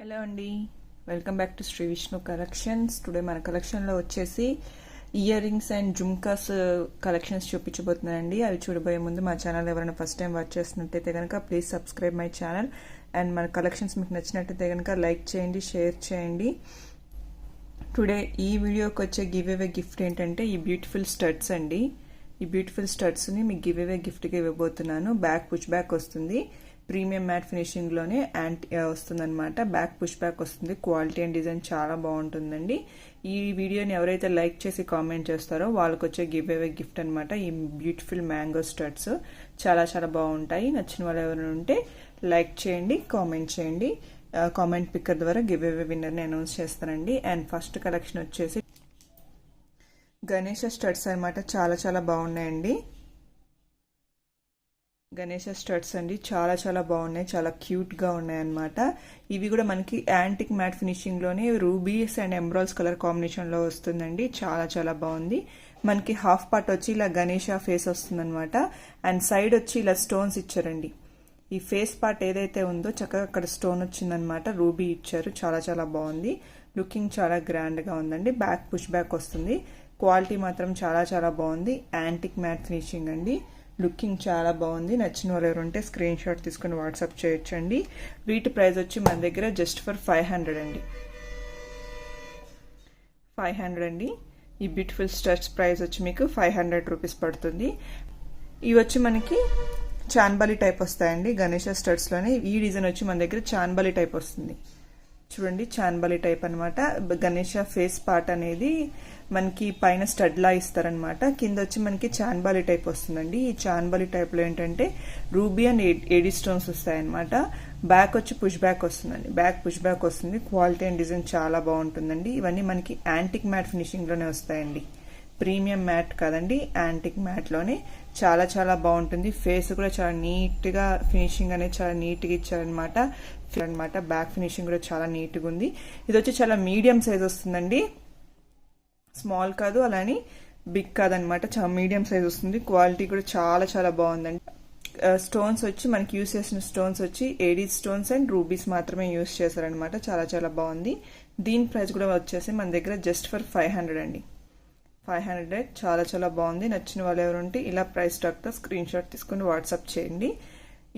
Hello అండి, welcome back to Sri Vishnu collections. Today మన కలెక్షన్లో వచ్చేసి earrings and jhumkas collections చూపించబోతున్నానండి. అవి చూడబోయే ముందు మా ఛానల్ ఎవరైనా ఫస్ట్ టైం వాచ్ చేస్తున్నట్టయితే కనుక please subscribe my channel. And మన కలెక్షన్స్ మీకు నచ్చినట్టయితే కనుక లైక్ చేయండి, షేర్ చేయండి. టుడే ఈ వీడియోకి వచ్చే గివ్ అవే గిఫ్ట్ ఏంటంటే ఈ బ్యూటిఫుల్ స్టడ్స్ అండి. ఈ బ్యూటిఫుల్ స్టడ్స్ని మీకు గివ్ అవే గిఫ్ట్గా ఇవ్వబోతున్నాను. బ్యాక్ పుష్ బ్యాక్ వస్తుంది, ప్రీమియం మ్యాట్ ఫినిషింగ్లోనే వస్తుందన్నమాట. బ్యాక్ పుష్ బ్యాక్ వస్తుంది. క్వాలిటీ అండ్ డిజైన్ చాలా బాగుంటుందండి. ఈ వీడియోని ఎవరైతే లైక్ చేసి కామెంట్ చేస్తారో వాళ్ళకి వచ్చే గివ్ అవే గిఫ్ట్ అనమాట. ఈ బ్యూటిఫుల్ మ్యాంగో స్టడ్స్ చాలా చాలా బాగుంటాయి. నచ్చిన వాళ్ళు ఎవరైనా ఉంటే లైక్ చేయండి, కామెంట్ చేయండి. కామెంట్ పిక్కర్ ద్వారా గివ్ అవే విన్నర్ని అనౌన్స్ చేస్తానండి. అండ్ ఫస్ట్ కలెక్షన్ వచ్చేసి గణేష స్టడ్స్ అనమాట. చాలా చాలా బాగున్నాయండి. గణేష స్టడ్స్ అండి, చాలా చాలా బాగున్నాయి, చాలా క్యూట్గా ఉన్నాయి అనమాట. ఇవి కూడా మనకి యాంటిక్ మ్యాట్ ఫినిషింగ్లోనే రూబీస్ అండ్ ఎమరాల్డ్స్ కలర్ కాంబినేషన్లో వస్తుందండి. చాలా చాలా బాగుంది. మనకి హాఫ్ పార్ట్ వచ్చి ఇలా గణేష ఫేస్ వస్తుందన్నమాట. అండ్ సైడ్ వచ్చి ఇలా స్టోన్స్ ఇచ్చారండి. ఈ ఫేస్ పార్ట్ ఏదైతే ఉందో చక్కగా అక్కడ స్టోన్ వచ్చిందనమాట, రూబీ ఇచ్చారు. చాలా చాలా బాగుంది. లుకింగ్ చాలా గ్రాండ్గా ఉందండి. బ్యాక్ పుష్ బ్యాక్ వస్తుంది. క్వాలిటీ మాత్రం చాలా చాలా బాగుంది. యాంటిక్ మ్యాట్ ఫినిషింగ్ అండి. లుకింగ్ చాలా బాగుంది. నచ్చిన వాళ్ళు ఎవరు ఉంటే స్క్రీన్ షాట్ తీసుకుని వాట్సాప్ చేయొచ్చండి. వీటి ప్రైస్ వచ్చి మన దగ్గర జస్ట్ ఫర్ 500 అండి. 500 అండి. ఈ బ్యూటిఫుల్ స్టడ్స్ ప్రైస్ వచ్చి మీకు 500 రూపీస్ పడుతుంది. ఇవి వచ్చి మనకి చాన్బాలి టైప్ వస్తాయండి. గణేష స్టడ్స్లోనే ఈ డిజైన్ వచ్చి మన దగ్గర చాన్బాలి టైప్ వస్తుంది. చూడండి, చాన్బాలి టైప్ అనమాట. గణేష ఫేస్ పార్ట్ అనేది మనకి పైన స్టడ్ లా ఇస్తారనమాట. కింద వచ్చి మనకి చాన్బాలి టైప్ వస్తుందండి. ఈ చాన్బాలి టైప్లో ఏంటంటే రూబీ అండ్ ఏడీ స్టోన్స్ వస్తాయన్నమాట. బ్యాక్ వచ్చి పుష్ బ్యాక్ వస్తుందండి. బ్యాక్ పుష్ బ్యాక్ వస్తుంది. క్వాలిటీ అండ్ డిజైన్ చాలా బాగుంటుందండి. ఇవన్నీ మనకి యాంటిక్ మ్యాట్ ఫినిషింగ్లోనే వస్తాయండి. ప్రీమియం మ్యాట్ కాదండి, యాంటిక్ మ్యాట్లోనే చాలా చాలా బాగుంటుంది. ఫేస్ కూడా చాలా నీట్గా ఫినిషింగ్ అనేది చాలా నీట్గా ఇచ్చారనమాట. బ్యాక్ ఫినిషింగ్ కూడా చాలా నీట్గా ఉంది. ఇది వచ్చి చాలా మీడియం సైజ్ వస్తుందండి. స్మాల్ కాదు, అలానే బిగ్ కాదనమాట. చాలా మీడియం సైజ్ వస్తుంది. క్వాలిటీ కూడా చాలా చాలా బాగుందండి. స్టోన్స్ వచ్చి మనకి యూస్ చేసిన స్టోన్స్ వచ్చి ఏడీ స్టోన్స్ అండ్ రూబీస్ మాత్రమే యూస్ చేశారనమాట. చాలా చాలా బాగుంది. దీని ప్రైస్ కూడా వచ్చేసి మన దగ్గర జస్ట్ ఫర్ 500 అండి. 500. చాలా చాలా బాగుంది. నచ్చిన వాళ్ళు ఎవరు ఉంటే ఇలా ప్రైస్ టాక్తో స్క్రీన్ షాట్ తీసుకుని వాట్సాప్ చేయండి.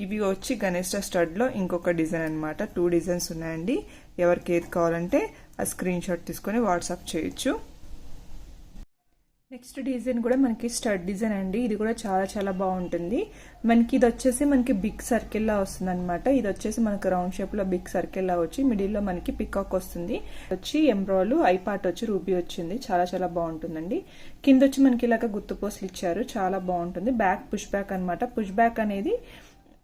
ఇవి వచ్చి గణేష స్టడ్లో ఇంకొక డిజైన్ అనమాట. 2 డిజైన్స్ ఉన్నాయండి. ఎవరికి ఏది కావాలంటే ఆ స్క్రీన్ షాట్ తీసుకొని వాట్సాప్ చేయొచ్చు. నెక్స్ట్ డిజైన్ కూడా మనకి స్టడ్ డిజైన్ అండి. ఇది కూడా చాలా చాలా బాగుంటుంది. మనకి ఇది వచ్చేసి మనకి బిగ్ సర్కిల్ లా వస్తుంది అనమాట. ఇది వచ్చేసి మనకి రౌండ్ షేప్ లో బిగ్ సర్కిల్ లా వచ్చి మిడిల్ లో మనకి పికాక్ వస్తుంది. వచ్చి ఎంబ్రాయిడ్ ఐ పార్ట్ వచ్చి రూబీ వచ్చింది. చాలా చాలా బాగుంటుందండి. కింద వచ్చి మనకి ఇలాగ గుత్తుపోసలు ఇచ్చారు. చాలా బాగుంటుంది. బ్యాక్ పుష్ బ్యాక్ అనమాట. పుష్ బ్యాక్ అనేది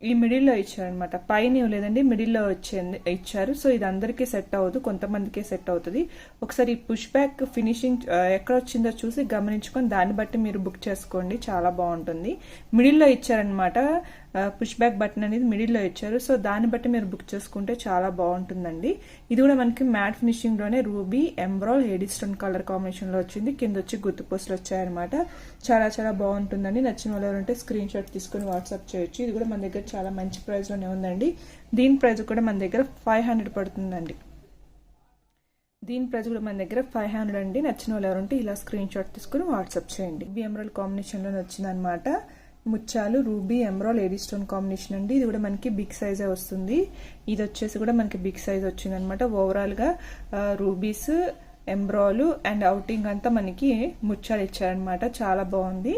ఈ మిడిల్లో ఇచ్చారనమాట. పైన ఇవ్వలేదండి, మిడిల్లో ఇచ్చారు. సో ఇది అందరికీ సెట్ అవ్వదు, కొంతమందికే సెట్ అవుతుంది. ఒకసారి ఈ పుష్ బ్యాక్ ఫినిషింగ్ ఎక్కడ వచ్చిందో చూసి గమనించుకొని దాన్ని బట్టి మీరు బుక్ చేసుకోండి. చాలా బాగుంటుంది. మిడిల్లో ఇచ్చారనమాట. పుష్ బ్యాక్ బటన్ అనేది మిడిల్లో ఇచ్చారు. సో దాన్ని బట్టి మీరు బుక్ చేసుకుంటే చాలా బాగుంటుందండి. ఇది కూడా మనకి మ్యాట్ ఫినిషింగ్ లోనే ruby, emerald, AD stone colour combination లో వచ్చింది. కింద వచ్చి గుర్తు పోస్టులు వచ్చాయన్నమాట. చాలా చాలా బాగుంటుందండి. నచ్చిన వాళ్ళు ఎవరంటే స్క్రీన్ షాట్ తీసుకుని వాట్సాప్ చేయొచ్చు. ఇది కూడా మన దగ్గర చాలా మంచి ప్రైస్ లోనే ఉందండి. దీని ప్రైస్ కూడా మన దగ్గర 500 పడుతుందండి. దీని ప్రైస్ కూడా మన దగ్గర 500 అండి. నచ్చిన వాళ్ళు ఎవరంటే ఇలా స్క్రీన్ షాట్ తీసుకుని వాట్సాప్ చేయండి. రూబీ ఎంబ్రాయిడ్ కాంబినేషన్ లో వచ్చిందనమాట. ముత్యాలు, ruby, emerald, AD stone combination అండి. ఇది కూడా మనకి బిగ్ సైజే వస్తుంది. ఇది వచ్చేసి కూడా మనకి బిగ్ సైజ్ వచ్చింది అనమాట. ఓవరాల్ గా రూబీస్, ఎంబ్రాయిడ్ అండ్ అవుటింగ్ అంతా మనకి ముత్యాలు ఇచ్చారనమాట. చాలా బాగుంది.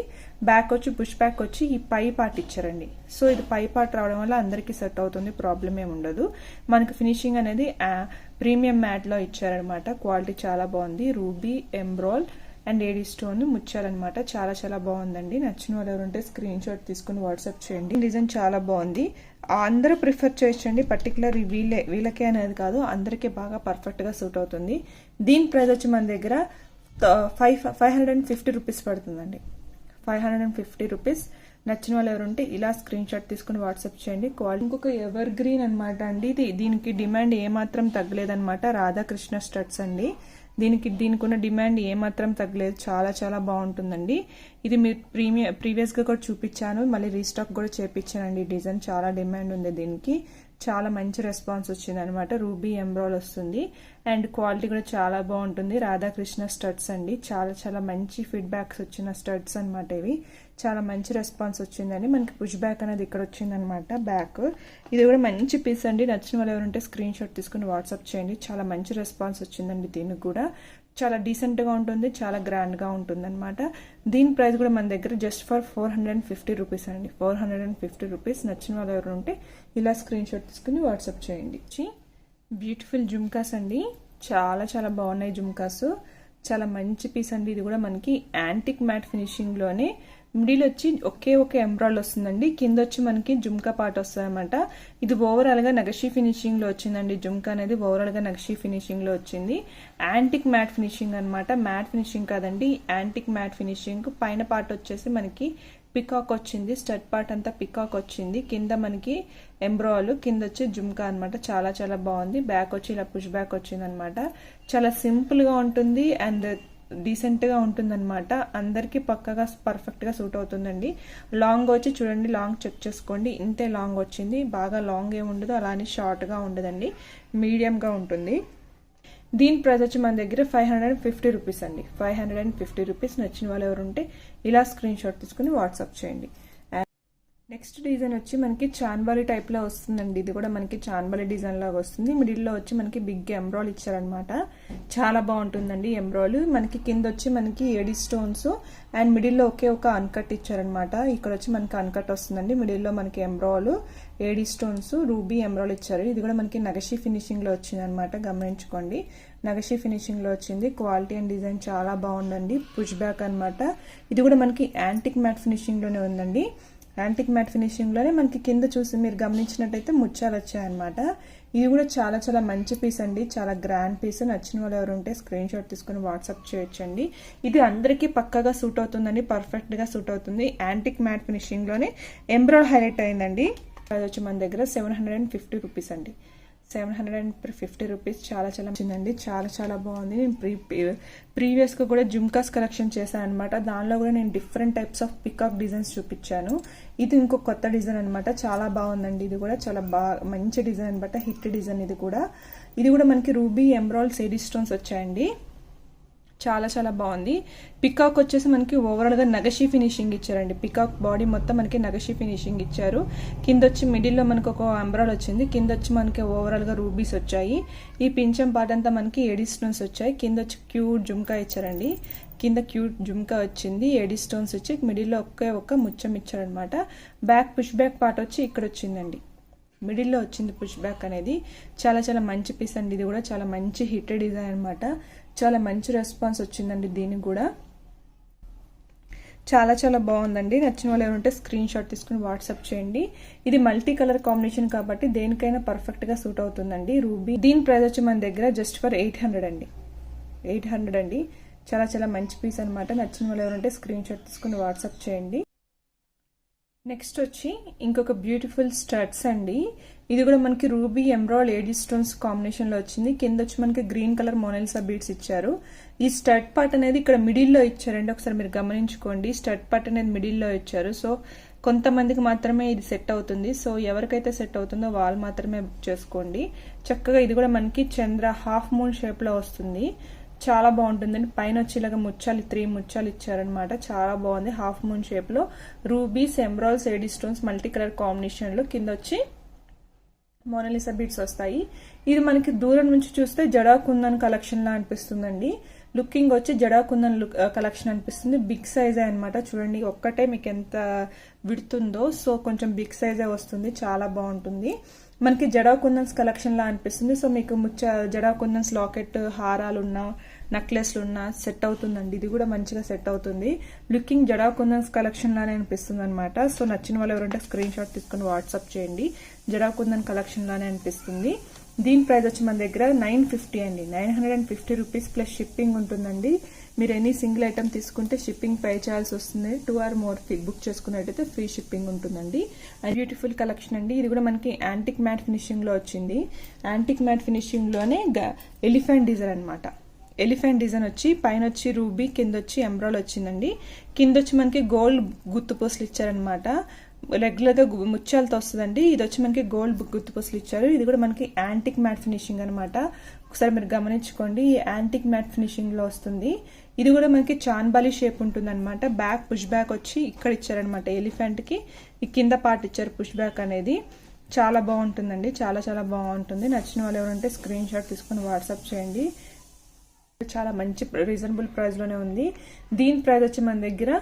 బ్యాక్ వచ్చి పుష్ బ్యాక్ వచ్చి ఈ పై పార్ట్ ఇచ్చారండి. సో ఇది పై పార్ట్ రావడం వల్ల అందరికీ సెట్ అవుతుంది, ప్రాబ్లం ఏమి ఉండదు. మనకి ఫినిషింగ్ అనేది ప్రీమియం మ్యాట్ లో ఇచ్చారనమాట. క్వాలిటీ చాలా బాగుంది. Ruby, emerald and AD stone ముచ్చాలన్నమాట. చాలా చాలా బాగుందండి. నచ్చిన వాళ్ళు ఎవరుంటే స్క్రీన్ షాట్ తీసుకుని వాట్సాప్ చేయండి. డిజైన్ చాలా బాగుంది. అందరూ ప్రిఫర్ చేయొచ్చండి. పర్టికులర్ వీళ్ళకే అనేది కాదు, అందరికీ బాగా పర్ఫెక్ట్ గా సూట్ అవుతుంది. దీని ప్రైస్ వచ్చి మన దగ్గర 550 రూపీస్ పడుతుందండి. 550 రూపీస్. నచ్చిన వాళ్ళు ఎవరుంటే ఇలా స్క్రీన్ షాట్ తీసుకుని వాట్సాప్ చేయండి. క్వాలిటీ ఇంకొక ఎవర్ గ్రీన్ అనమాట అండి. దీనికి డిమాండ్ ఏమాత్రం తగ్గలేదన్నమాట. రాధాకృష్ణ స్టడ్స్ అండి. దీనికి ఉన్న డిమాండ్ ఏమాత్రం తగ్గలేదు. చాలా చాలా బాగుంటుందండి. ఇది మీరు ప్రీవియస్గా కూడా చూపించాను, మళ్ళీ రీస్టాక్ కూడా చేపించానండి. డిజైన్ చాలా డిమాండ్ ఉంది దీనికి. చాలా మంచి రెస్పాన్స్ వచ్చింది అనమాట. రూబీ ఎంబ్రాయిడ్ వస్తుంది అండ్ క్వాలిటీ కూడా చాలా బాగుంటుంది. రాధాకృష్ణ స్టడ్స్ అండి, చాలా చాలా మంచి ఫీడ్బ్యాక్స్ వచ్చిన స్టడ్స్ అనమాట. ఇవి చాలా మంచి రెస్పాన్స్ వచ్చిందండి. మనకి పుష్ బ్యాక్ అనేది ఇక్కడ వచ్చింది అనమాట. బ్యాక్ ఇది కూడా మంచి పీస్ అండి. నచ్చిన వాళ్ళు ఎవరుంటే స్క్రీన్ షాట్ తీసుకుని వాట్సాప్ చేయండి. చాలా మంచి రెస్పాన్స్ వచ్చిందండి. దీనికి కూడా చాలా డీసెంట్గా ఉంటుంది, చాలా గ్రాండ్గా ఉంటుంది అనమాట. దీని ప్రైస్ కూడా మన దగ్గర జస్ట్ ఫర్ 450 రూపీస్ అండి. 450 రూపీస్. నచ్చిన వాళ్ళు ఎవరు ఉంటే ఇలా స్క్రీన్ షాట్ తీసుకుని వాట్సాప్ చేయండి. బ్యూటిఫుల్ జుమ్కాస్ అండి, చాలా చాలా బాగున్నాయి జుమ్కాస్. చాలా మంచి పీస్ అండి. ఇది కూడా మనకి యాంటిక్ మ్యాట్ ఫినిషింగ్లోనే మిడిల్ వచ్చి ఒకే ఒక ఎంబ్రాయిడ్ వస్తుందండి. కింద వచ్చి మనకి జుమ్కా పార్ట్ వస్తుంది అనమాట. ఇది ఓవరాల్ గా నగషి ఫినిషింగ్ లో వచ్చిందండి. జుమ్కా అనేది ఓవరాల్ గా నగషి ఫినిషింగ్ లో వచ్చింది. యాంటిక్ మ్యాట్ ఫినిషింగ్ అనమాట. మ్యాట్ ఫినిషింగ్ కాదండి, యాంటిక్ మ్యాట్ ఫినిషింగ్. పైన పార్ట్ వచ్చేసి మనకి పికాక్ వచ్చింది. స్టడ్ పార్ట్ అంతా పికాక్ వచ్చింది. కింద మనకి ఎంబ్రాయిడ్, కింద వచ్చి జుమ్కా అనమాట. చాలా చాలా బాగుంది. బ్యాక్ వచ్చి ఇలా పుష్ బ్యాక్ వచ్చింది అనమాట. చాలా సింపుల్ గా ఉంటుంది అండ్ డీసెంట్ గా ఉంటుంది అనమాట. అందరికి పక్కగా పర్ఫెక్ట్ గా సూట్ అవుతుందండి. లాంగ్ వచ్చి చూడండి, లాంగ్ చెక్ చేసుకోండి. ఇంతే లాంగ్ వచ్చింది. బాగా లాంగ్ ఏమి ఉండదు, అలానే షార్ట్ గా ఉండదండి, మీడియం గా ఉంటుంది. దీని ప్రైస్ వచ్చి మన దగ్గర 550 రూపీస్ అండి. 550 రూపీస్. నచ్చిన వాళ్ళు ఎవరు ఉంటే ఇలా స్క్రీన్ షాట్ తీసుకుని వాట్సాప్ చేయండి. నెక్స్ట్ డిజైన్ వచ్చి మనకి చాన్బాలి టైప్ లో వస్తుందండి. ఇది కూడా మనకి చాన్బాలి డిజైన్ లాగా వస్తుంది. మిడిల్ లో వచ్చి మనకి బిగ్ ఎంబ్రాయిడ్ ఇచ్చారనమాట. చాలా బాగుంటుందండి ఎంబ్రాయిడ్. మనకి కింద వచ్చి మనకి ఏడి స్టోన్స్ అండ్ మిడిల్ లో ఒకే ఒక అన్కట్ ఇచ్చారనమాట. ఇక్కడ వచ్చి మనకి అన్కట్ వస్తుందండి. మిడిల్ లో మనకి ఎంబ్రాయిడ్, ఏడి స్టోన్స్, రూబీ ఎంబ్రాయిడ్ ఇచ్చారు. ఇది కూడా మనకి నగషి ఫినిషింగ్ లో వచ్చింది అనమాట. గమనించుకోండి, నగషి ఫినిషింగ్ లో వచ్చింది. క్వాలిటీ అండ్ డిజైన్ చాలా బాగుందండి. పుష్ బ్యాక్ అనమాట. ఇది కూడా మనకి యాంటిక్ మ్యాట్ ఫినిషింగ్ లోనే ఉందండి. యాంటిక్ మ్యాట్ ఫినిషింగ్ లోనే మనకి కింద చూసి మీరు గమనించినట్టయితే ముత్యాలు వచ్చాయన్నమాట. ఇది కూడా చాలా చాలా మంచి పీస్ అండి, చాలా గ్రాండ్ పీస్. నచ్చిన వాళ్ళు ఎవరు ఉంటే స్క్రీన్ షాట్ తీసుకుని వాట్సాప్ చేయొచ్చండి. ఇది అందరికీ పక్కగా సూట్ అవుతుందండి, పర్ఫెక్ట్ గా సూట్ అవుతుంది. యాంటిక్ మ్యాట్ ఫినిషింగ్ లోనే ఎంబ్రాయిడ్ హైలైట్ అయిందండి. అది వచ్చి మన దగ్గర 750 రూపీస్ అండి. 750 రూపీస్. చాలా చాలా వచ్చిందండి. చాలా చాలా బాగుంది. నేను ప్రీవియస్ గా కూడా జుమ్కాస్ కలెక్షన్ చేశాను అనమాట. దానిలో కూడా నేను different types of peacock designs చూపించాను. ఇది ఇంకో కొత్త డిజైన్ అనమాట. చాలా బాగుందండి. ఇది కూడా చాలా మంచి డిజైన్ అనమాట. హిట్ డిజైన్ ఇది కూడా. ఇది కూడా మనకి రూబీ ఎంబ్రాయిడ్ సేడీ స్టోన్స్ వచ్చాయండి. చాలా చాలా బాగుంది. పికాక్ వచ్చేసి మనకి ఓవరాల్ గా నగషి ఫినిషింగ్ ఇచ్చారండి. పికాక్ బాడీ మొత్తం మనకి నగషి ఫినిషింగ్ ఇచ్చారు. కింద వచ్చి మిడిల్ లో మనకి ఒక ఎంబ్రాయిడ్ వచ్చింది. కింద వచ్చి మనకి ఓవరాల్ గా రూబీస్ వచ్చాయి. ఈ పింఛం పార్ట్ అంతా మనకి ఏడి స్టోన్స్ వచ్చాయి. కింద వచ్చి క్యూట్ జుమ్కా ఇచ్చారండి. కింద క్యూట్ జుమ్కా వచ్చింది. ఏడి స్టోన్స్ వచ్చి మిడిల్ లో ఒకే ఒక్క ముచ్చం ఇచ్చారనమాట. బ్యాక్ పుష్ బ్యాక్ పార్ట్ వచ్చి ఇక్కడ వచ్చిందండి. మిడిల్లో వచ్చింది పుష్ బ్యాక్ అనేది. చాలా చాలా మంచి పీస్ అండి. ఇది కూడా చాలా మంచి హిట్ డిజైన్ అనమాట. చాలా మంచి రెస్పాన్స్ వచ్చిందండి. దీనికి కూడా చాలా చాలా బాగుందండి. నచ్చిన వాళ్ళు ఎవరుంటే స్క్రీన్ షాట్ తీసుకుని వాట్సాప్ చేయండి. ఇది మల్టీ కలర్ కాంబినేషన్ కాబట్టి దేనికైనా పర్ఫెక్ట్ గా సూట్ అవుతుందండి. రూబీ. దీని ప్రైస్ వచ్చి మన దగ్గర జస్ట్ ఫర్ 800 అండి. 800 అండి. చాలా చాలా మంచి పీస్ అనమాట. నచ్చిన వాళ్ళు ఎవరుంటే స్క్రీన్ షాట్ తీసుకుని వాట్సాప్ చేయండి. నెక్స్ట్ వచ్చి ఇంకొక బ్యూటిఫుల్ స్టడ్స్ అండి. ఇది కూడా మనకి రూబీ ఎంబ్రాయిడ్ ఏడి స్టోన్స్ కాంబినేషన్ లో వచ్చింది. కింద వచ్చి మనకి గ్రీన్ కలర్ మోనాలిసా బీడ్స్ ఇచ్చారు. ఈ స్టడ్ పార్ట్ అనేది ఇక్కడ మిడిల్ లో ఇచ్చారండి. ఒకసారి మీరు గమనించుకోండి. స్టడ్ పార్ట్ అనేది మిడిల్ లో ఇచ్చారు. సో కొంతమందికి మాత్రమే ఇది సెట్ అవుతుంది. సో ఎవరికైతే సెట్ అవుతుందో వాళ్ళు మాత్రమే బుక్ చేసుకోండి. చక్కగా ఇది కూడా మనకి చంద్ర హాఫ్ మూన్ షేప్ లో వస్తుంది. చాలా బాగుంటుందండి. పైన వచ్చి ఇలాగ ముత్యాలు 3 ముత్యాలు ఇచ్చారనమాట. చాలా బాగుంది. హాఫ్ మూన్ షేప్ లో rubies emerald AD stones multi colour combination లో కింద వచ్చి మోనాలిసా బీడ్స్ వస్తాయి. ఇది మనకి దూరం నుంచి చూస్తే జడా కుందన్ కలెక్షన్ లా అనిపిస్తుందండి. లుకింగ్ వచ్చి జడా కుందన్ కలెక్షన్ అనిపిస్తుంది. బిగ్ సైజే అనమాట. చూడండి ఒక్కటే మీకు ఎంత విడుతుందో. సో కొంచెం బిగ్ సైజే వస్తుంది. చాలా బాగుంటుంది. మనకి జడా కుందన్స్ కలెక్షన్ లా అనిపిస్తుంది. సో మీకు జడా కుందన్స్ లాకెట్, హారాలున్నా, నెక్లెస్లు ఉన్నా సెట్ అవుతుందండి. ఇది కూడా మంచిగా సెట్ అవుతుంది. లుకింగ్ జడా కుందన్స్ కలెక్షన్ లానే అనిపిస్తుంది అనమాట. సో నచ్చిన వాళ్ళు ఎవరంటే స్క్రీన్ షాట్ తీసుకుని వాట్సాప్ చేయండి. జడా కుందన్ కలెక్షన్ లానే అనిపిస్తుంది. దీని ప్రైస్ వచ్చి మన దగ్గర 950 అండి. 950 రూపీస్ ప్లస్ షిప్పింగ్ ఉంటుందండి. మీరు ఎనీ సింగిల్ ఐటమ్ తీసుకుంటే షిప్పింగ్ పే చేయాల్సి వస్తుంది. 2 or more బుక్ చేసుకున్నట్టయితే ఫ్రీ షిప్పింగ్ ఉంటుందండి. అండ్ బ్యూటిఫుల్ కలెక్షన్ అండి. ఇది కూడా మనకి యాంటిక్ మ్యాట్ ఫినిషింగ్ లో వచ్చింది. యాంటిక్ మ్యాట్ ఫినిషింగ్ లోనే ఎలిఫెంట్ డిజైన్ అనమాట. ఎలిఫెంట్ డిజైన్ వచ్చి పైన వచ్చి రూబీ, కింద వచ్చి ఎంబ్రాయిడ్ వచ్చిందండి. కింద వచ్చి మనకి గోల్డ్ గుర్తుపోసలు ఇచ్చారనమాట. రెగ్యులర్గా ముత్యాలతో వస్తుందండి. ఇది వచ్చి మనకి గోల్డ్ గుర్తుపొసలు ఇచ్చారు. ఇది కూడా మనకి యాంటిక్ మ్యాట్ ఫినిషింగ్ అనమాట. ఒకసారి మీరు గమనించుకోండి, ఈ యాంటిక్ మ్యాట్ ఫినిషింగ్ లో వస్తుంది. ఇది కూడా మనకి చాన్బాలి షేప్ ఉంటుంది అనమాట. బ్యాక్ పుష్ బ్యాక్ వచ్చి ఇక్కడ ఇచ్చారనమాట, ఎలిఫెంట్ కి ఈ కింద పార్ట్ ఇచ్చారు పుష్ బ్యాక్ అనేది. చాలా బాగుంటుందండి, చాలా చాలా బాగుంటుంది. నచ్చిన వాళ్ళు ఎవరంటే స్క్రీన్ షాట్ తీసుకుని వాట్సాప్ చేయండి. చాలా మంచి రీజనబుల్ ప్రైస్ లోనే ఉంది. దీని ప్రైస్ వచ్చి మన దగ్గర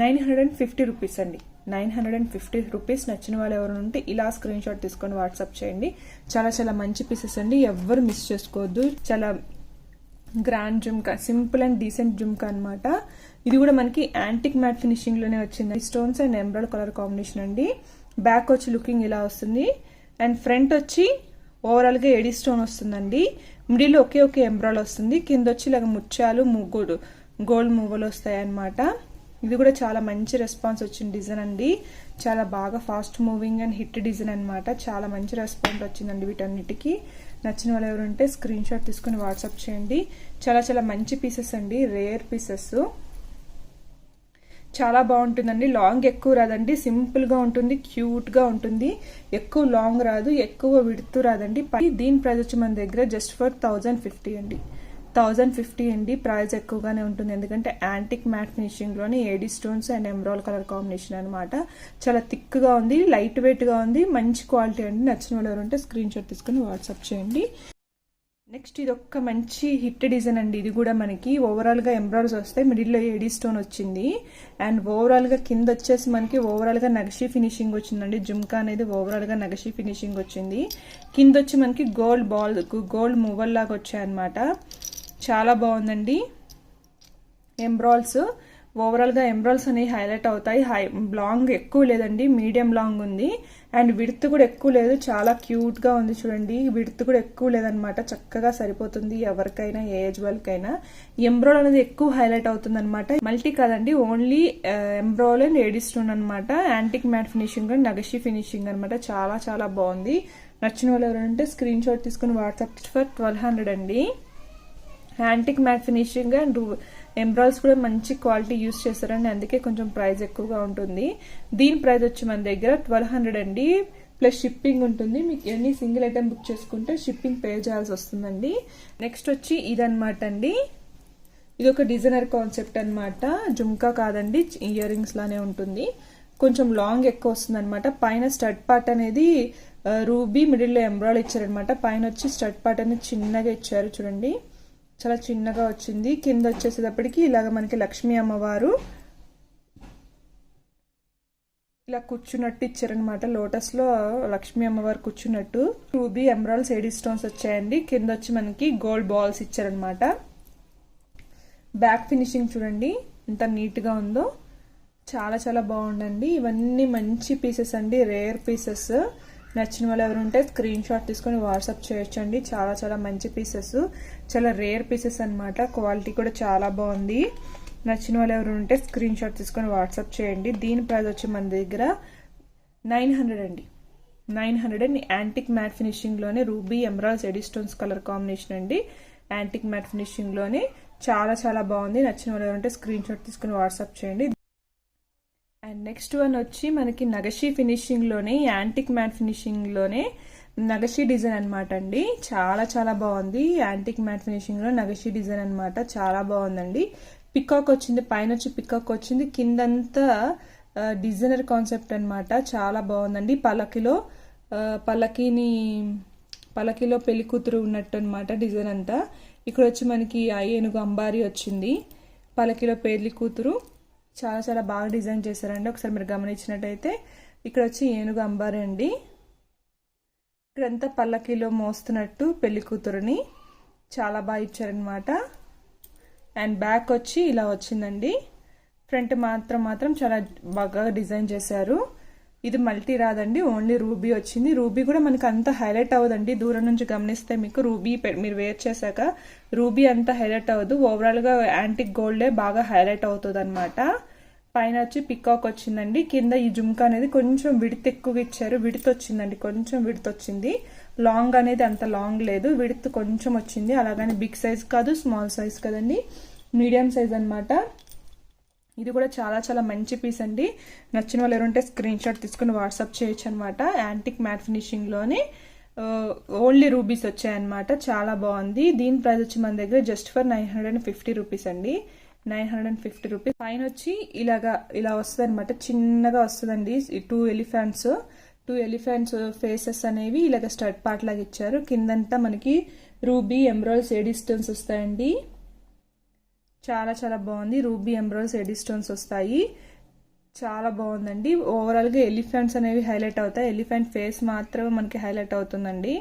950 రూపీస్ అండి. 950 రూపీస్. నచ్చిన వాళ్ళు ఎవరు ఉంటే ఇలా స్క్రీన్ షాట్ తీసుకొని వాట్సాప్ చేయండి. చాలా చాలా మంచి పీసెస్ అండి, ఎవ్వరు మిస్ చేసుకోవద్దు. చాలా grand jhumka, simple and decent jhumka అనమాట. ఇది కూడా మనకి యాంటిక్ మ్యాట్ ఫినిషింగ్ లోనే వచ్చింది. Stones and emerald colour combination అండి. బ్యాక్ వచ్చి లుకింగ్ ఇలా వస్తుంది అండ్ ఫ్రంట్ వచ్చి ఓవరాల్ గా ఎడీ స్టోన్ వస్తుందండి. మిడిల్ ఒకే ఒకే ఎమరాల్డ్ వస్తుంది. కింద వచ్చి ఇలాగ ముత్యాలు గోల్డ్ మూవలు వస్తాయి అనమాట. ఇది కూడా చాలా మంచి రెస్పాన్స్ వచ్చిన డిజైన్ అండి. చాలా బాగా fast moving and hit design అనమాట. చాలా మంచి రెస్పాన్స్ వచ్చిందండి వీటన్నిటికీ. నచ్చిన వాళ్ళు ఎవరుంటే స్క్రీన్ షాట్ తీసుకుని వాట్సాప్ చేయండి. చాలా చాలా మంచి పీసెస్ అండి, రేర్ పీసెస్. చాలా బాగుంటుందండి. లాంగ్ ఎక్కువ రాదండి, సింపుల్ గా ఉంటుంది, క్యూట్ గా ఉంటుంది. ఎక్కువ లాంగ్ రాదు, ఎక్కువ విడుతూ రాదండి. దీని ప్రైస్ వచ్చి మన దగ్గర జస్ట్ ఫర్ 1050 అండి. 1050 అండి. ప్రైస్ ఎక్కువగానే ఉంటుంది, ఎందుకంటే యాంటిక్ మ్యాట్ ఫినిషింగ్ లోని AD stones and emerald colour combination అనమాట. చాలా థిక్ గా ఉంది, లైట్ వెయిట్ గా ఉంది, మంచి క్వాలిటీ అండి. నచ్చిన వాళ్ళు ఎవరంటే స్క్రీన్ షాట్ తీసుకుని వాట్సాప్ చేయండి. నెక్స్ట్ ఇది ఒక్క మంచి హిట్ డిజైన్ అండి. ఇది కూడా మనకి ఓవరాల్ గా ఎంబ్రాయిడరీస్ వస్తాయి, మిడిల్ లో ఏడీ స్టోన్ వచ్చింది అండ్ ఓవరాల్ గా కింద వచ్చేసి మనకి ఓవరాల్ గా నగషి ఫినిషింగ్ వచ్చిందండి. జుమ్కా అనేది ఓవరాల్ గా నగషి ఫినిషింగ్ వచ్చింది. కింద వచ్చి మనకి గోల్డ్ మూవల్ లాగా వచ్చాయన్నమాట. చాలా బాగుందండి. ఎంబ్రాయిడ్స్ ఓవరాల్ గా ఎంబ్రాయిడ్స్ అనేవి హైలైట్ అవుతాయి. లాంగ్ ఎక్కువ లేదండి, మీడియం లాంగ్ ఉంది అండ్ విడ్త్ కూడా ఎక్కువ లేదు. చాలా క్యూట్ గా ఉంది చూడండి. విడ్త్ కూడా ఎక్కువ లేదనమాట, చక్కగా సరిపోతుంది ఎవరికైనా, ఏ ఏజ్ వాళ్ళకైనా. ఎంబ్రాయిడ్ అనేది ఎక్కువ హైలైట్ అవుతుంది అనమాట. మల్టీ కాదండి, only emerald and AD stone అనమాట. Antique matte finishing and nakshi finishing అనమాట. చాలా చాలా బాగుంది. నచ్చిన వాళ్ళు ఎవరంటే స్క్రీన్ షాట్ తీసుకుని వాట్సాప్ ఫర్ 1200 అండి. Antique matte finishing and emeralds కూడా మంచి క్వాలిటీ యూస్ చేస్తారండి, అందుకే కొంచెం ప్రైస్ ఎక్కువగా ఉంటుంది. దీని ప్రైస్ వచ్చి మన దగ్గర 1200 అండి. ప్లస్ షిప్పింగ్ ఉంటుంది. మీకు ఎన్ని సింగిల్ ఐటమ్ బుక్ చేసుకుంటే షిప్పింగ్ పే చేయాల్సి వస్తుందండి. నెక్స్ట్ వచ్చి ఇదన్నమాట అండి. ఇది ఒక డిజైనర్ కాన్సెప్ట్ అనమాట. జుమ్కా కాదండి, ఇయర్ రింగ్స్ లానే ఉంటుంది. కొంచెం లాంగ్ ఎక్కువ వస్తుంది అనమాట. పైన స్టడ్ పార్ట్ అనేది రూబీ, మిడిల్ లో ఎంబ్రాయిడ్ ఇచ్చారనమాట. పైన వచ్చి స్టడ్ పార్ట్ అనేది చిన్నగా ఇచ్చారు చూడండి, చాలా చిన్నగా వచ్చింది. కింద వచ్చేసేటప్పటికి ఇలాగ మనకి లక్ష్మీ అమ్మవారు ఇలా కూర్చున్నట్టు ఇచ్చారనమాట. లోటస్ లో లక్ష్మీ అమ్మవారు కూర్చున్నట్టు. రూబీ, ఎమరాల్డ్స్, ఏడీ స్టోన్స్ వచ్చాయండి. కింద వచ్చి మనకి గోల్డ్ బాల్స్ ఇచ్చారనమాట. బ్యాక్ ఫినిషింగ్ చూడండి ఎంత నీట్ గా ఉందో, చాలా చాలా బాగుందండి. ఇవన్నీ మంచి పీసెస్ అండి, రేర్ పీసెస్. నచ్చిన వాళ్ళు ఎవరు ఉంటే స్క్రీన్ షాట్ తీసుకొని వాట్సాప్ చేయొచ్చండి. చాలా చాలా మంచి పీసెస్, చాలా రేర్ పీసెస్ అనమాట. క్వాలిటీ కూడా చాలా బాగుంది. నచ్చిన వాళ్ళు ఎవరు ఉంటే స్క్రీన్ షాట్ తీసుకొని వాట్సాప్ చేయండి. దీని ప్రైస్ వచ్చి మన దగ్గర 900 అండి. 900 అండి. యాంటిక్ మ్యాట్ ఫినిషింగ్ లోనే ruby, emeralds, AD stones colour combination అండి. యాంటిక్ మ్యాట్ ఫినిషింగ్ లోనే చాలా చాలా బాగుంది. నచ్చిన వాళ్ళు ఎవరు ఉంటే స్క్రీన్ షాట్ తీసుకొని వాట్సాప్ చేయండి. అండ్ నెక్స్ట్ వన్ వచ్చి మనకి నగషి ఫినిషింగ్ లోనే, యాంటిక్ మ్యాట్ ఫినిషింగ్ లోనే నగషి డిజైన్ అనమాట అండి. చాలా చాలా బాగుంది. యాంటిక్ మ్యాట్ ఫినిషింగ్ లో నగషి డిజైన్ అనమాట. చాలా బాగుందండి. పికాక్ వచ్చింది, పైన వచ్చి పికాక్ వచ్చింది, కిందంతా డిజైనర్ కాన్సెప్ట్ అనమాట. చాలా బాగుందండి. పల్లకిలో పెళ్లి కూతురు ఉన్నట్టు అనమాట డిజైన్ అంతా. ఇక్కడ వచ్చి మనకి ఏనుగు అంబారీ వచ్చింది. పల్లకిలో పెళ్లి కూతురు చాలా చాలా బాగా డిజైన్ చేశారండి. ఒకసారి మీరు గమనించినట్టయితే ఇక్కడ వచ్చి ఏనుగు అంబారీ అండి. ఇక్కడంతా పల్లకిలో మోస్తున్నట్టు పెళ్లి కూతురుని చాలా బాగా ఇచ్చారనమాట. అండ్ బ్యాక్ వచ్చి ఇలా వచ్చిందండి. ఫ్రంట్ మాత్రం చాలా బాగా డిజైన్ చేశారు. ఇది మల్టీ రాదండి, ఓన్లీ రూబీ వచ్చింది. రూబీ కూడా మనకి అంత హైలైట్ అవ్వదండి. దూరం నుంచి గమనిస్తే మీకు రూబీ మీరు వేర్ చేశాక రూబీ అంతా హైలైట్ అవ్వదు. ఓవరాల్ గా యాంటిక్ గోల్డే బాగా హైలైట్ అవుతుంది అనమాట. పైన వచ్చి పికాక్ వచ్చిందండి. కింద ఈ జుమ్కా అనేది కొంచెం విడత్ ఎక్కువగా ఇచ్చారు. విడత్ వచ్చిందండి, కొంచెం విడత్ వచ్చింది. లాంగ్ అనేది అంత లాంగ్ లేదు, విడత్ కొంచెం వచ్చింది. అలాగని బిగ్ సైజ్ కాదు, స్మాల్ సైజ్ కదండి, మీడియం సైజ్ అనమాట. ఇది కూడా చాలా చాలా మంచి పీస్ అండి. నచ్చిన వాళ్ళు ఎవరుంటే స్క్రీన్ షాట్ తీసుకుని వాట్సాప్ చేయొచ్చు అనమాట. యాంటిక్ మ్యాట్ ఫినిషింగ్లోనే ఓన్లీ రూబీస్ వచ్చాయన్నమాట. చాలా బాగుంది. దీని ప్రైస్ వచ్చి మన దగ్గర జస్ట్ ఫర్ 950 రూపీస్ అండి. 950 రూపీస్. పైన వచ్చి ఇలా వస్తుంది అనమాట, చిన్నగా వస్తుందండి. 2 ఎలిఫెంట్స్ ఫేసెస్ అనేవి ఇలాగ స్టడ్ పార్ట్ లాగా ఇచ్చారు. కిందంతా మనకి రూబీ ఎమరాల్డ్స్ ఎడీ స్టోన్స్ వస్తాయండి. చాలా చాలా బాగుంది. రూబీ ఎమరాల్డ్స్ ఎడీ స్టోన్స్ వస్తాయి. చాలా బాగుందండి. ఓవరాల్గా ఎలిఫెంట్స్ అనేవి హైలైట్ అవుతాయి. ఎలిఫెంట్ ఫేస్ మాత్రమే మనకి హైలైట్ అవుతుందండి.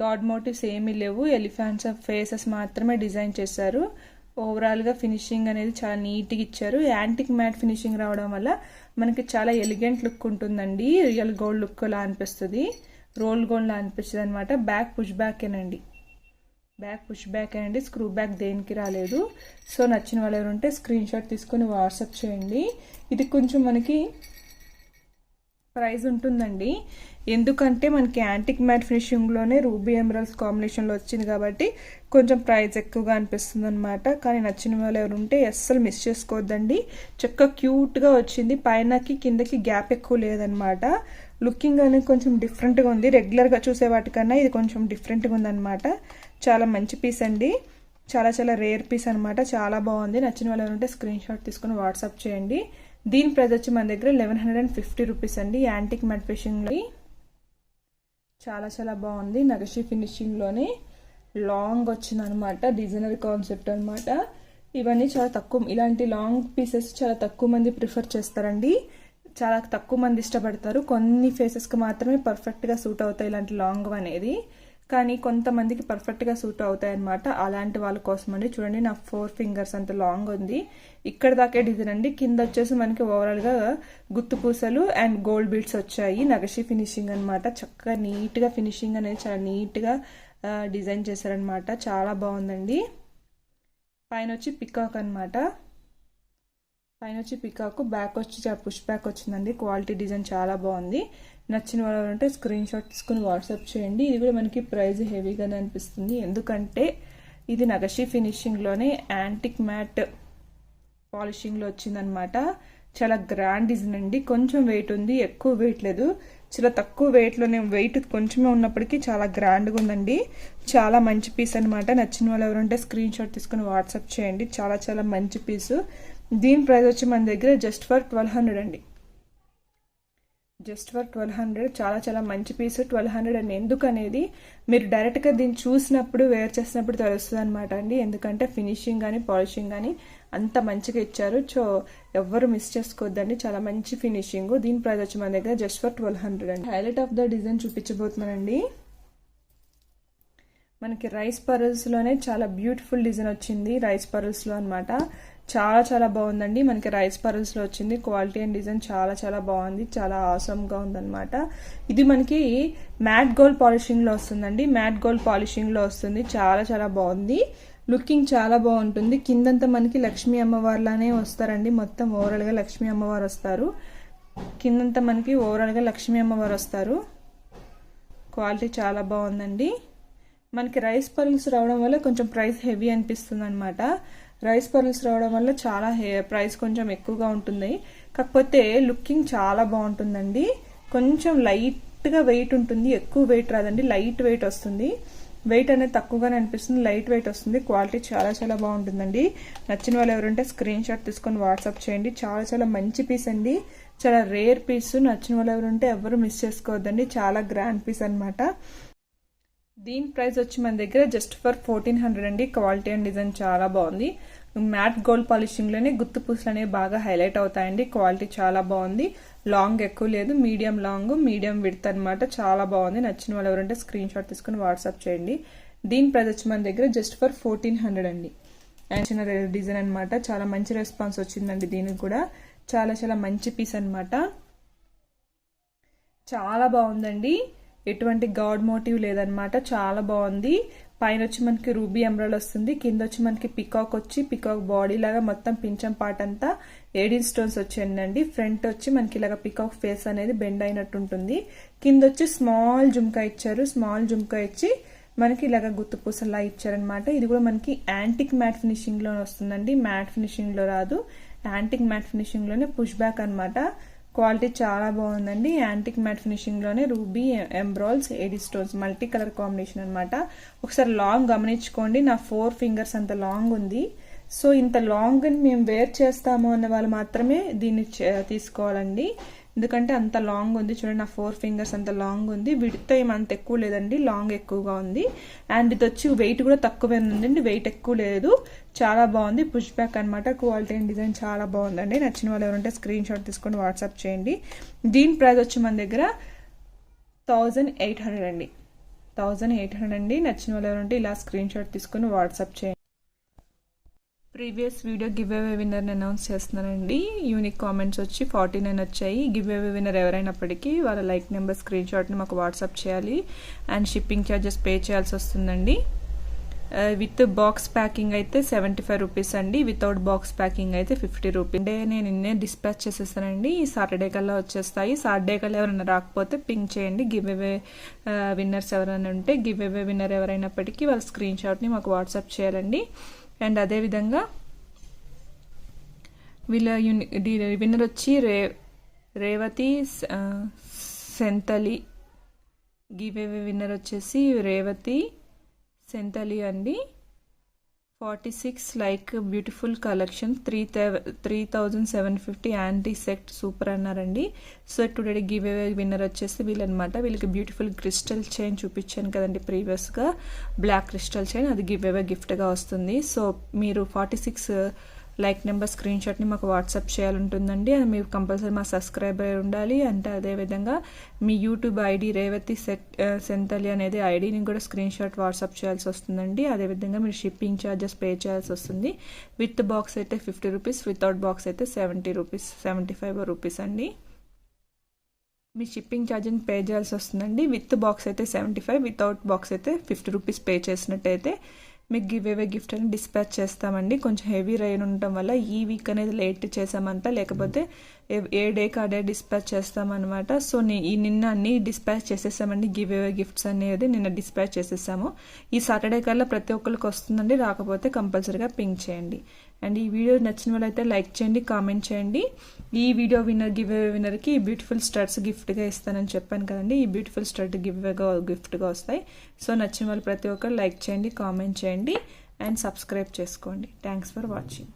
గాడ్ మోటివ్స్ ఏమీ లేవు, ఎలిఫెంట్స్ ఫేసెస్ మాత్రమే డిజైన్ చేశారు. ఓవరాల్గా ఫినిషింగ్ అనేది చాలా నీట్గా ఇచ్చారు. యాంటిక్ మ్యాట్ ఫినిషింగ్ రావడం వల్ల మనకి చాలా ఎలిగెంట్ లుక్ ఉంటుందండి. రియల్ గోల్డ్ లుక్ లా అనిపిస్తుంది, రోల్ గోల్డ్ లా అనిపిస్తుంది అనమాట. బ్యాక్ పుష్ బ్యాకేనండి, స్క్రూ బ్యాక్ దేనికి రాలేదు. సో నచ్చిన వాళ్ళు ఎవరుంటే స్క్రీన్ షాట్ తీసుకొని వాట్సాప్ చేయండి. ఇది కొంచెం మనకి ప్రైస్ ఉంటుందండి, ఎందుకంటే మనకి యాంటిక్ మ్యాట్ ఫినిషింగ్లోనే రూబీ ఎమరాల్డ్స్ కాంబినేషన్లో వచ్చింది కాబట్టి కొంచెం ప్రైస్ ఎక్కువగా అనిపిస్తుంది అనమాట. కానీ నచ్చిన వాళ్ళు ఎవరుంటే అస్సలు మిస్ చేసుకోవద్దండి. చక్కగా క్యూట్గా వచ్చింది. పైనకి కిందకి గ్యాప్ ఎక్కువ లేదనమాట. లుకింగ్ అనేది కొంచెం డిఫరెంట్గా ఉంది. రెగ్యులర్గా చూసే వాటికన్నా ఇది కొంచెం డిఫరెంట్గా ఉందన్నమాట. చాలా మంచి పీస్ అండి, చాలా చాలా రేర్ పీస్ అనమాట. చాలా బాగుంది. నచ్చిన వాళ్ళు ఎవరుంటే స్క్రీన్ షాట్ తీసుకుని వాట్సాప్ చేయండి. దీని ప్రైస్ వచ్చి మన దగ్గర 1150 రూపీస్ అండి. యాంటిక్ మ్యాట్ ఫినిషింగ్లో చాలా చాలా బాగుంది. నగషి ఫినిషింగ్లోనే లాంగ్ వచ్చింది అనమాట. డిజైనర్ కాన్సెప్ట్ అనమాట. ఇవన్నీ చాలా తక్కువ, ఇలాంటి లాంగ్ పీసెస్ చాలా తక్కువ మంది ప్రిఫర్ చేస్తారండి. చాలా తక్కువ మంది ఇష్టపడతారు. కొన్ని ఫేసెస్కి మాత్రమే పర్ఫెక్ట్గా సూట్ అవుతాయి ఇలాంటి లాంగ్ అనేది, కానీ కొంతమందికి పర్ఫెక్ట్గా సూట్ అవుతాయి అనమాట. అలాంటి వాళ్ళ కోసం అండి. చూడండి, నా 4 ఫింగర్స్ అంత లాంగ్ ఉంది. ఇక్కడ దాకే డిజైన్ అండి. కింద వచ్చేసి మనకి ఓవరాల్గా గుత్తు పూసలు అండ్ గోల్డ్ బీడ్స్ వచ్చాయి. నగషి ఫినిషింగ్ అనమాట. చక్కగా నీట్గా ఫినిషింగ్ అనేది చాలా నీట్గా డిజైన్ చేశారనమాట. చాలా బాగుందండి. పైన వచ్చి పికాక్ అనమాట. బ్యాక్ వచ్చి చాలా పుష్ బ్యాక్ వచ్చిందండి. క్వాలిటీ డిజైన్ చాలా బాగుంది. నచ్చిన వాళ్ళు అంటే స్క్రీన్ షాట్ తీసుకుని వాట్సాప్ చేయండి. ఇది కూడా మనకి ప్రైస్ హెవీగానే అనిపిస్తుంది, ఎందుకంటే ఇది నగషి ఫినిషింగ్లోనే యాంటిక్ మ్యాట్ పాలిషింగ్లో వచ్చిందనమాట. చాలా గ్రాండ్ డిజైన్ అండి. కొంచెం వెయిట్ ఉంది, ఎక్కువ వెయిట్ లేదు. చాలా తక్కువ వెయిట్లోనే, వెయిట్ కొంచెమే ఉన్నప్పటికీ చాలా గ్రాండ్గా ఉందండి. చాలా మంచి పీస్ అనమాట. నచ్చిన వాళ్ళు ఎవరంటే స్క్రీన్ షాట్ తీసుకుని వాట్సాప్ చేయండి. చాలా చాలా మంచి పీసు. దీని ప్రైస్ వచ్చి మన దగ్గర జస్ట్ ఫర్ 1200 అండి. Just for 1200. చాలా చాలా మంచి పీస్. 1200 అండి. ఎందుకనేది మీరు డైరెక్ట్గా దీన్ని చూసినప్పుడు, వేర్ చేసినప్పుడు తెలుస్తుంది అనమాట అండి. ఎందుకంటే ఫినిషింగ్ కానీ పాలిషింగ్ కానీ అంత మంచిగా ఇచ్చారు. సో ఎవ్వరు మిస్ చేసుకోవద్దండి. చాలా మంచి ఫినిషింగ్. దీని ప్రైస్ వచ్చి మన దగ్గర జస్ట్ ఫర్ 1200 అండి. హైలైట్ ఆఫ్ ద డిజైన్ చూపించబోతున్నానండి. మనకి రైస్ పర్ల్స్లోనే చాలా బ్యూటిఫుల్ డిజైన్ వచ్చింది. రైస్ పర్ల్స్లో అనమాట. చాలా చాలా బాగుందండి. మనకి రైస్ పర్ల్స్లో వచ్చింది. క్వాలిటీ అండ్ డిజైన్ చాలా చాలా బాగుంది. చాలా ఆసమ్గా ఉందన్నమాట. ఇది మనకి మ్యాట్ గోల్డ్ పాలిషింగ్లో వస్తుందండి. మ్యాట్ గోల్డ్ పాలిషింగ్లో వస్తుంది. చాలా చాలా బాగుంది. లుకింగ్ చాలా బాగుంటుంది. కిందంతా మనకి లక్ష్మీ అమ్మవారిలానే వస్తారండి. మొత్తం ఓవరాల్గా లక్ష్మీ అమ్మవారు వస్తారు. కిందంతా మనకి ఓవరాల్గా లక్ష్మీ అమ్మవారు వస్తారు. క్వాలిటీ చాలా బాగుందండి. మనకి రైస్ పర్ల్స్ రావడం వల్ల కొంచెం ప్రైస్ హెవీ అనిపిస్తుంది అనమాట. రైస్ పర్ల్స్ రావడం వల్ల చాలా ప్రైస్ కొంచెం ఎక్కువగా ఉంటుంది. కాకపోతే లుకింగ్ చాలా బాగుంటుందండి. కొంచెం లైట్గా వెయిట్ ఉంటుంది, ఎక్కువ వెయిట్ రాదండి. లైట్ వెయిట్ వస్తుంది. వెయిట్ అనేది తక్కువగానే అనిపిస్తుంది, లైట్ వెయిట్ వస్తుంది. క్వాలిటీ చాలా చాలా బాగుంటుందండి. నచ్చిన వాళ్ళు ఎవరుంటే స్క్రీన్ షాట్ తీసుకొని వాట్సాప్ చేయండి. చాలా చాలా మంచి పీస్ అండి. చాలా రేర్ పీస్. నచ్చిన వాళ్ళు ఎవరుంటే ఎవరు మిస్ చేసుకోవద్దండి. చాలా గ్రాండ్ పీస్ అనమాట. దీని ప్రైస్ వచ్చి మన దగ్గర జస్ట్ ఫర్ 1400 అండి. క్వాలిటీ అండ్ డిజైన్ చాలా బాగుంది. మ్యాట్ గోల్డ్ పాలిషింగ్లోనే గుత్తు పూసలు అనేవి బాగా హైలైట్ అవుతాయండి. క్వాలిటీ చాలా బాగుంది. లాంగ్ ఎక్కువ లేదు, మీడియం లాంగ్, మీడియం విడ్త్ అనమాట. చాలా బాగుంది. నచ్చిన వాళ్ళు ఎవరంటే స్క్రీన్ షాట్ తీసుకుని వాట్సాప్ చేయండి. దీని ప్రైస్ వచ్చి మన దగ్గర జస్ట్ ఫర్ 1400 అండి. అండ్ చిన్న డిజైన్ అనమాట. చాలా మంచి రెస్పాన్స్ వచ్చిందండి. దీనికి కూడా చాలా చాలా మంచి పీస్ అనమాట. చాలా బాగుందండి. ఎటువంటి గాడ్ మోటివ్ లేదనమాట. చాలా బాగుంది. పైన వచ్చి మనకి రూబీ ఎమరాల్డ్ వస్తుంది. కింద వచ్చి మనకి పికాక్ వచ్చి, పికాక్ బాడీ లాగా మొత్తం పింఛం పార్ట్ అంతా ఏడిన్ స్టోన్స్ వచ్చాయండి. ఫ్రంట్ వచ్చి మనకి ఇలాగ పికాక్ ఫేస్ అనేది బెండ్ అయినట్టు ఉంటుంది. కింద వచ్చి స్మాల్ జుమ్కా ఇచ్చారు. స్మాల్ జుమ్కా ఇచ్చి మనకి ఇలాగ గుత్తు పూసలా ఇచ్చారనమాట. ఇది కూడా మనకి యాంటిక్ మ్యాట్ ఫినిషింగ్ లో వస్తుందండి. మ్యాట్ ఫినిషింగ్ లో రాదు, యాంటిక్ మ్యాట్ ఫినిషింగ్లోనే పుష్ బ్యాక్ అనమాట. క్వాలిటీ చాలా బాగుందండి. యాంటిక్ మ్యాట్ ఫినిషింగ్లోనే ruby emeralds AD stones multi colour combination అనమాట. ఒకసారి లాంగ్ గమనించుకోండి, నా 4 ఫింగర్స్ అంత లాంగ్ ఉంది. సో ఇంత లాంగ్ మేము వేర్ చేస్తాము అన్న వాళ్ళు మాత్రమే దీన్ని తీసుకోవాలండి, ఎందుకంటే అంత లాంగ్ ఉంది. చూడండి, నా 4 ఫింగర్స్ అంత లాంగ్ ఉంది. విడ్త్ ఏం అంత ఎక్కువ లేదండి, లాంగ్ ఎక్కువగా ఉంది. అండ్ ఇది వచ్చి వెయిట్ కూడా తక్కువే ఉందండి, వెయిట్ ఎక్కువ లేదు. చాలా బాగుంది, పుష్ బ్యాక్ అనమాట. క్వాలిటీ అండ్ డిజైన్ చాలా బాగుందండి. నచ్చిన వాళ్ళు ఎవరంటే స్క్రీన్ షాట్ తీసుకొని వాట్సాప్ చేయండి. దీని ప్రైస్ వచ్చి మన దగ్గర 1800 అండి, 1800 అండి. నచ్చిన వాళ్ళు ఎవరంటే ఇలా స్క్రీన్ షాట్ తీసుకొని వాట్సాప్ చేయండి. ప్రీవియస్ వీడియో గివ్ అవే విన్నర్ని అనౌన్స్ చేస్తున్నానండి. యూనిక్ కామెంట్స్ వచ్చి 49 వచ్చాయి. గివ్ అవే విన్నర్ ఎవరైనప్పటికీ వాళ్ళ లైక్ నెంబర్ స్క్రీన్ షాట్ని మాకు వాట్సాప్ చేయాలి. అండ్ షిప్పింగ్ ఛార్జెస్ పే చేయాల్సి వస్తుందండి. విత్ బాక్స్ ప్యాకింగ్ అయితే 75 రూపీస్ అండి, వితౌట్ బాక్స్ ప్యాకింగ్ అయితే 50 రూపీస్. అంటే నేను నిన్నే డిస్పాచ్ చేసేస్తానండి, ఈ సాటర్డే కల్లా వచ్చేస్తాయి. సాటర్డే కల్లా ఎవరైనా రాకపోతే పింక్ చేయండి. గివ్ అవే విన్నర్స్ ఎవరైనా ఉంటే, గివ్ అవే విన్నర్ ఎవరైనప్పటికీ వాళ్ళ స్క్రీన్ షాట్ని మాకు వాట్సాప్ చేయాలండి. అండ్ అదేవిధంగా వీళ్ళ విన్నర్ వచ్చి Revathi Senthali. Giveaway winner వచ్చేసి రేవతి సెంతలి అండి. 46 like beautiful collection, 3750 antique set super అన్నారండి. So today giveaway winner వచ్చేసి వీళ్ళనమాట. వీళ్ళకి బ్యూటిఫుల్ క్రిస్టల్ చైన్ చూపించాను కదండి ప్రీవియస్గా, బ్లాక్ క్రిస్టల్ చైన్, అది గివ్ అవే గిఫ్ట్గా వస్తుంది. సో మీరు 46 లైక్ నెంబర్ స్క్రీన్ షాట్ని మాకు వాట్సాప్ చేయాలంటుందండి. అది మీరు కంపల్సరీ మా సబ్స్క్రైబర్ ఉండాలి. అంటే అదేవిధంగా మీ యూట్యూబ్ ఐడి రేవతి సెంతలి అనేది ఐడిని కూడా స్క్రీన్ షాట్ వాట్సాప్ చేయాల్సి వస్తుందండి. అదేవిధంగా మీరు షిప్పింగ్ ఛార్జెస్ పే చేయాల్సి వస్తుంది. విత్ బాక్స్ అయితే 50 రూపీస్, వితౌట్ బాక్స్ అయితే 75 రూపీస్ అండి. మీ షిప్పింగ్ ఛార్జెస్ పే చేయాల్సి వస్తుందండి. విత్ బాక్స్ అయితే 75, వితౌట్ బాక్స్ అయితే 50 రూపీస్ పే చేసినట్టయితే మీకు గివ్ అవే గిఫ్ట్ అని డిస్పాచ్ చేస్తామండి. కొంచెం హెవీ రైన్ ఉండటం వల్ల ఈ వీక్ అనేది లేట్ చేసామంట, లేకపోతే ఏ డేకి ఆ డే డిస్పాచ్ చేస్తామన్నమాట. సో నిన్న అన్ని డిస్పాచ్ చేసేసామండి. గివ్ అవే గిఫ్ట్స్ అనేది నిన్న డిస్పాచ్ చేసేసాము. ఈ సాటర్డే కల్లా ప్రతి ఒక్కరికి వస్తుందండి, రాకపోతే కంపల్సరీగా పింక్ చేయండి. అండ్ ఈ వీడియో నచ్చిన వాళ్ళైతే లైక్ చేయండి, కామెంట్ చేయండి. ఈ వీడియో విన్నర్ గివ్ అవే విన్నర్కి ఈ బ్యూటిఫుల్ స్టడ్స్ గిఫ్ట్గా ఇస్తానని చెప్పాను కదండి. ఈ బ్యూటిఫుల్ స్టడ్ గిఫ్ట్గా వస్తాయి. సో నచ్చిన వాళ్ళు ప్రతి ఒక్కరు లైక్ చేయండి, కామెంట్ చేయండి అండ్ సబ్స్క్రైబ్ చేసుకోండి. Thanks for watching.